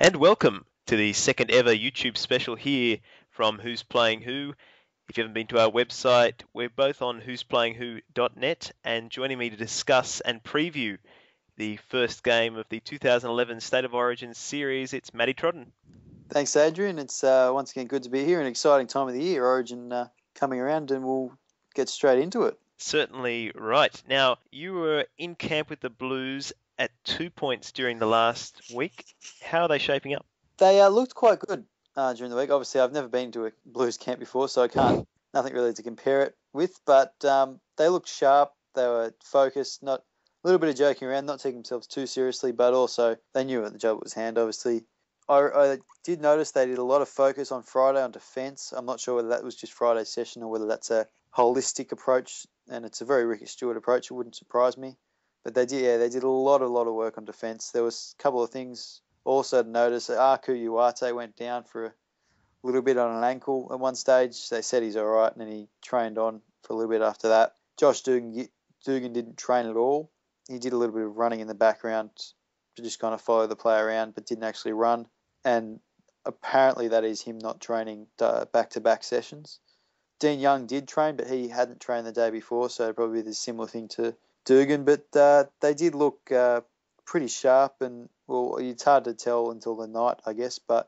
And welcome to the second ever YouTube special here from Who's Playing Who. If you haven't been to our website, we're both on who'splayingwho.net, and joining me to discuss and preview the first game of the 2011 State of Origin series, it's Matty Trodden. Thanks, Adrian. It's once again good to be here. An exciting time of the year, Origin coming around, and we'll get straight into it. Certainly right. Now, you were in camp with the Blues at 2 points during the last week. How are they shaping up? They looked quite good during the week. Obviously, I've never been to a Blues camp before, so I can't nothing really to compare it with. But they looked sharp. They were focused. Not a little bit of joking around, not taking themselves too seriously, but also they knew what the job was hand. Obviously, I did notice they did a lot of focus on Friday on defence. I'm not sure whether that was just Friday's session or whether that's a holistic approach, and it's a very Ricky Stewart approach. It wouldn't surprise me. But they did a lot of work on defence. There was a couple of things also to notice. Aku Uarte went down for a little bit on an ankle at one stage. They said he's all right, and then he trained on for a little bit after that. Josh Dugan didn't train at all. He did a little bit of running in the background to just kind of follow the play around, but didn't actually run. And apparently that is him not training back-to-back sessions. Dean Young did train, but he hadn't trained the day before, so probably the similar thing to Dugan. But they did look pretty sharp, and well, it's hard to tell until the night, I guess. But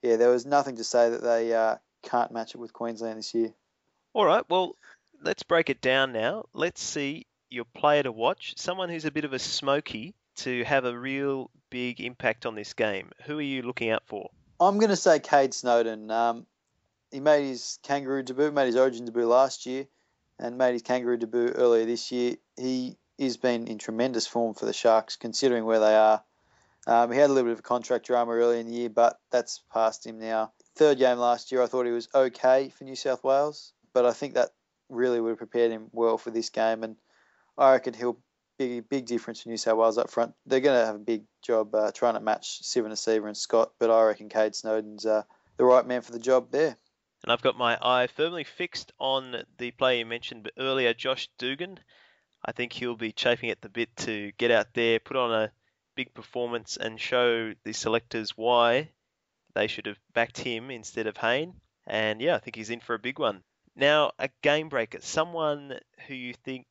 yeah, there was nothing to say that they can't match it with Queensland this year. All right, well, let's break it down now. Let's see your player to watch, someone who's a bit of a smoky to have a real big impact on this game. Who are you looking out for? I'm going to say Cade Snowden. He made his Kangaroo debut, made his Origin debut last year, and made his Kangaroo debut earlier this year. He has been in tremendous form for the Sharks, considering where they are. He had a little bit of a contract drama early in the year, but that's past him now. Third game last year, I thought he was okay for New South Wales, but I think that really would have prepared him well for this game, and I reckon he'll be a big difference for New South Wales up front. They're going to have a big job trying to match Sivana and Scott, but I reckon Cade Snowden's the right man for the job there. And I've got my eye firmly fixed on the player you mentioned earlier, Josh Dugan. I think he'll be chafing at the bit to get out there, put on a big performance and show the selectors why they should have backed him instead of Hayne. And yeah, I think he's in for a big one. Now, a game breaker, someone who you think,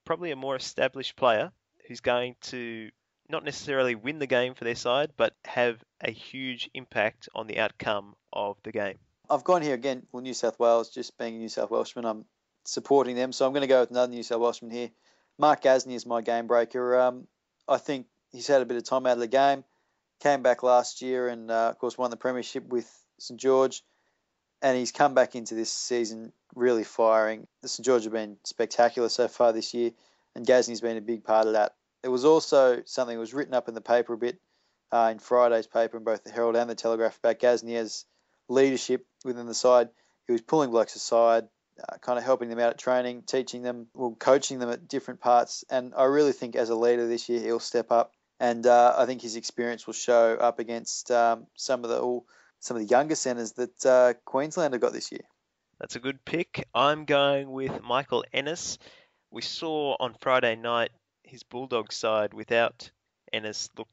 probably a more established player who's going to not necessarily win the game for their side, but have a huge impact on the outcome of the game. I've gone here again, New South Wales, just being a New South Welshman, I'm supporting them. So I'm going to go with another New South Welshman here. Mark Gasnier is my game breaker. I think he's had a bit of time out of the game. Came back last year and, of course, won the premiership with St George. And he's come back into this season really firing. The St George have been spectacular so far this year, and Gasnier's been a big part of that. It was also something that was written up in the paper a bit, in Friday's paper, in both the Herald and the Telegraph, about Gasnier's leadership within the side. He was pulling blokes aside, kind of helping them out at training, teaching them, coaching them at different parts. And I really think as a leader this year, he'll step up. And I think his experience will show up against some of the younger centres that Queensland have got this year. That's a good pick. I'm going with Michael Ennis. We saw on Friday night his Bulldogs side without Ennis look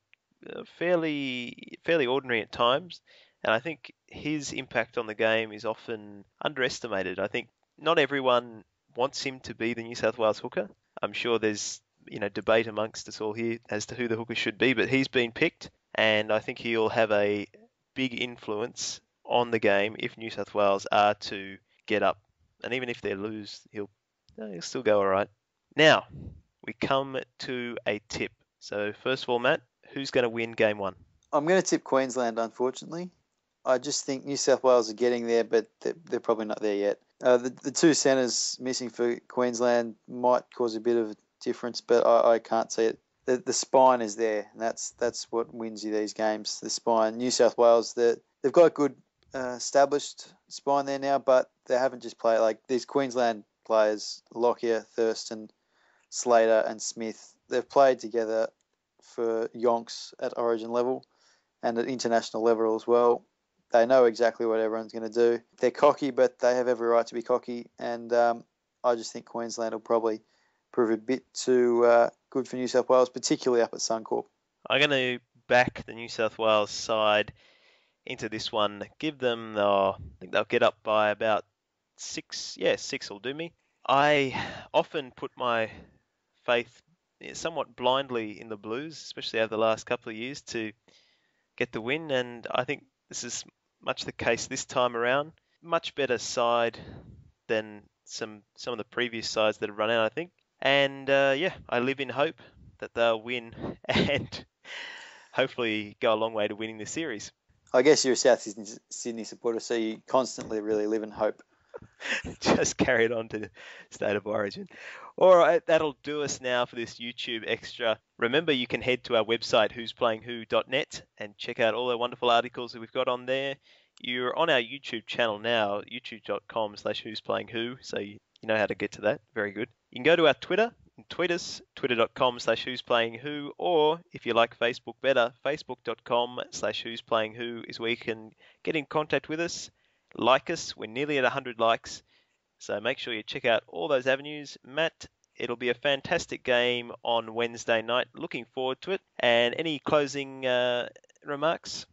fairly ordinary at times. And I think his impact on the game is often underestimated. I think not everyone wants him to be the New South Wales hooker. I'm sure there's debate amongst us all here as to who the hooker should be, but he's been picked, and I think he'll have a big influence on the game if New South Wales are to get up. And even if they lose, he'll still go all right. Now, we come to a tip. So first of all, Matt, who's going to win game one? I'm going to tip Queensland, unfortunately. I just think New South Wales are getting there, but they're probably not there yet. The two centres missing for Queensland might cause a bit of a difference, but I can't see it. The spine is there, and that's what wins you these games, the spine. New South Wales, they've got a good established spine there now, but they haven't just played like these Queensland players, Lockyer, Thurston, Slater and Smith. They've played together for yonks at Origin level and at international level as well. They know exactly what everyone's going to do. They're cocky, but they have every right to be cocky. And I just think Queensland will probably prove a bit too good for New South Wales, particularly up at Suncorp. I'm going to back the New South Wales side into this one. Give them, I think they'll get up by about 6. Yeah, 6 will do me. I often put my faith somewhat blindly in the Blues, especially over the last couple of years, to get the win, and I think this is much the case this time around. Much better side than some of the previous sides that have run out, I think. And yeah, I live in hope that they'll win and hopefully go a long way to winning the series. I guess you're a South Sydney supporter, so you constantly really live in hope. Just carry it on to the State of Origin. All right, that'll do us now for this YouTube extra. Remember, you can head to our website, whosplayingwho.net, and check out all the wonderful articles that we've got on there. You're on our YouTube channel now, youtube.com/whosplayingwho, so you know how to get to that. Very good. You can go to our Twitter and tweet us, twitter.com/whosplayingwho, or if you like Facebook better, facebook.com/whosplayingwho is where you can get in contact with us. Like us, we're nearly at 100 likes, so make sure you check out all those avenues. Matt, it'll be a fantastic game on Wednesday night. Looking forward to it. And any closing remarks?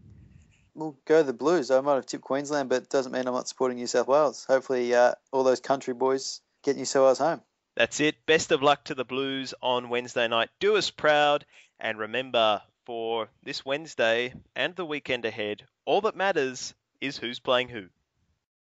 We'll go the Blues. I might have tipped Queensland, but it doesn't mean I'm not supporting New South Wales. Hopefully all those country boys get New South Wales home. That's it. Best of luck to the Blues on Wednesday night. Do us proud. And remember, for this Wednesday and the weekend ahead, all that matters is who's playing who.